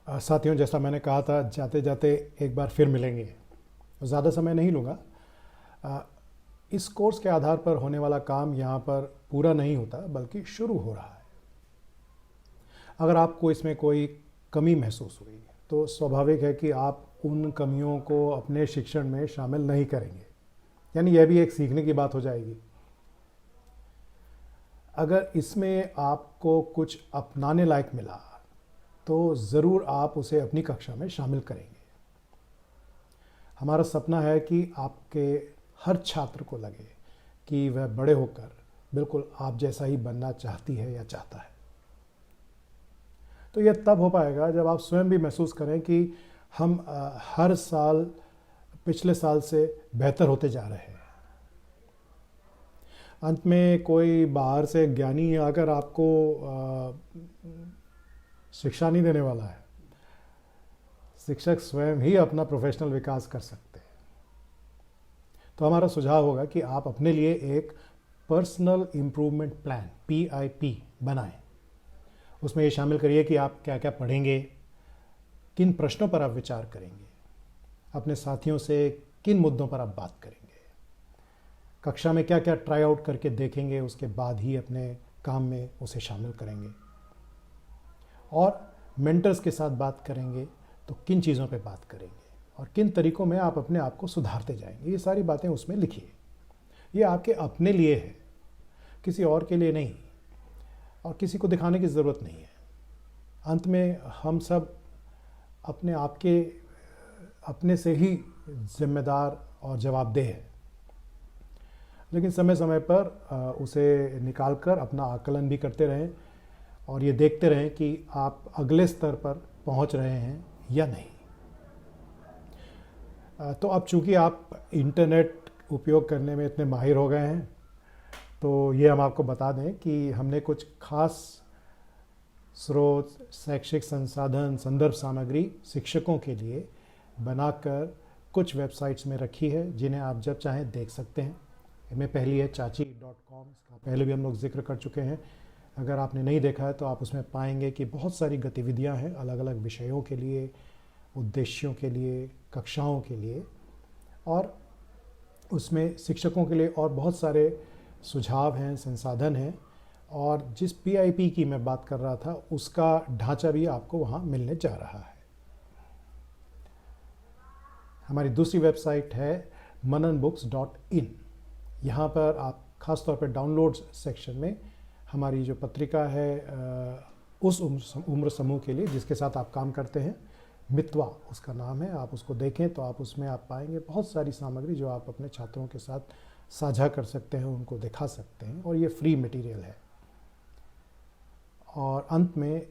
साथियों, जैसा मैंने कहा था, जाते जाते एक बार फिर मिलेंगे। ज़्यादा समय नहीं लूँगा। अ, इस कोर्स के आधार पर होने वाला काम यहाँ पर पूरा नहीं होता, बल्कि शुरू हो रहा है। अगर आपको इसमें कोई कमी महसूस हुई तो स्वाभाविक है कि आप उन कमियों को अपने शिक्षण में शामिल नहीं करेंगे, यानी यह भी एक सीखने की बात हो जाएगी। अगर इसमें आपको कुछ अपनाने लायक मिला तो ज़रूर आप उसे अपनी कक्षा में शामिल करेंगे। हमारा सपना है कि आपके हर छात्र को लगे कि वह बड़े होकर बिल्कुल आप जैसा ही बनना चाहती है या चाहता है। तो यह तब हो पाएगा जब आप स्वयं भी महसूस करें कि हम हर साल पिछले साल से बेहतर होते जा रहे हैं। अंत में कोई बाहर से ज्ञानी आकर आपको शिक्षा नहीं देने वाला है। शिक्षक स्वयं ही अपना प्रोफेशनल विकास कर सकते हैं। तो हमारा सुझाव होगा कि आप अपने लिए एक पर्सनल इम्प्रूवमेंट प्लान PIP बनाएं। उसमें ये शामिल करिए कि आप क्या क्या पढ़ेंगे, किन प्रश्नों पर आप विचार करेंगे, अपने साथियों से किन मुद्दों पर आप बात करेंगे, कक्षा में क्या क्या ट्राई आउट करके देखेंगे, उसके बाद ही अपने काम में उसे शामिल करेंगे, और मेंटर्स के साथ बात करेंगे तो किन चीज़ों पे बात करेंगे और किन तरीकों में आप अपने आप को सुधारते जाएंगे। ये सारी बातें उसमें लिखिए। ये आपके अपने लिए है, किसी और के लिए नहीं, और किसी को दिखाने की ज़रूरत नहीं है। अंत में हम सब अपने आप के अपने से ही जिम्मेदार और जवाबदेह है, लेकिन समय समय पर उसे निकाल कर अपना आकलन भी करते रहें और ये देखते रहें कि आप अगले स्तर पर पहुंच रहे हैं या नहीं। तो अब चूंकि आप इंटरनेट उपयोग करने में इतने माहिर हो गए हैं, तो ये हम आपको बता दें कि हमने कुछ खास स्रोत, शैक्षिक संसाधन, संदर्भ सामग्री शिक्षकों के लिए बनाकर कुछ वेबसाइट्स में रखी है, जिन्हें आप जब चाहें देख सकते हैं। इनमें पहली है chachi.com, इसका पहले भी हम लोग जिक्र कर चुके हैं। अगर आपने नहीं देखा है तो आप उसमें पाएंगे कि बहुत सारी गतिविधियां हैं अलग अलग विषयों के लिए, उद्देश्यों के लिए, कक्षाओं के लिए, और उसमें शिक्षकों के लिए और बहुत सारे सुझाव हैं, संसाधन हैं। और जिस PIP की मैं बात कर रहा था उसका ढांचा भी आपको वहाँ मिलने जा रहा है। हमारी दूसरी वेबसाइट है mananbooks.in। यहाँ पर आप ख़ास तौर पर डाउनलोड्स सेक्शन में हमारी जो पत्रिका है उस उम्र समूह के लिए जिसके साथ आप काम करते हैं, मितवा उसका नाम है, आप उसको देखें तो आप उसमें आप पाएंगे बहुत सारी सामग्री जो आप अपने छात्रों के साथ साझा कर सकते हैं, उनको दिखा सकते हैं, और ये फ्री मटेरियल है। और अंत में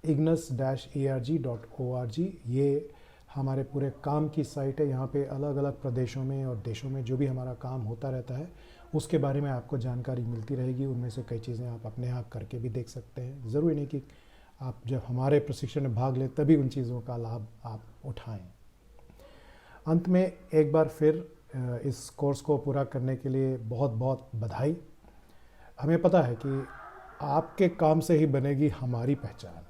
ignis-erg.org, ये हमारे पूरे काम की साइट है। यहाँ पे अलग अलग प्रदेशों में और देशों में जो भी हमारा काम होता रहता है उसके बारे में आपको जानकारी मिलती रहेगी। उनमें से कई चीज़ें आप अपने आप करके भी देख सकते हैं। ज़रूरी नहीं कि आप जब हमारे प्रशिक्षण में भाग लें तभी उन चीज़ों का लाभ आप उठाएं। अंत में एक बार फिर इस कोर्स को पूरा करने के लिए बहुत बहुत बधाई। हमें पता है कि आपके काम से ही बनेगी हमारी पहचान,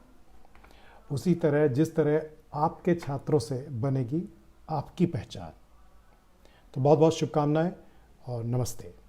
उसी तरह जिस तरह आपके छात्रों से बनेगी आपकी पहचान। तो बहुत बहुत शुभकामनाएं और नमस्ते।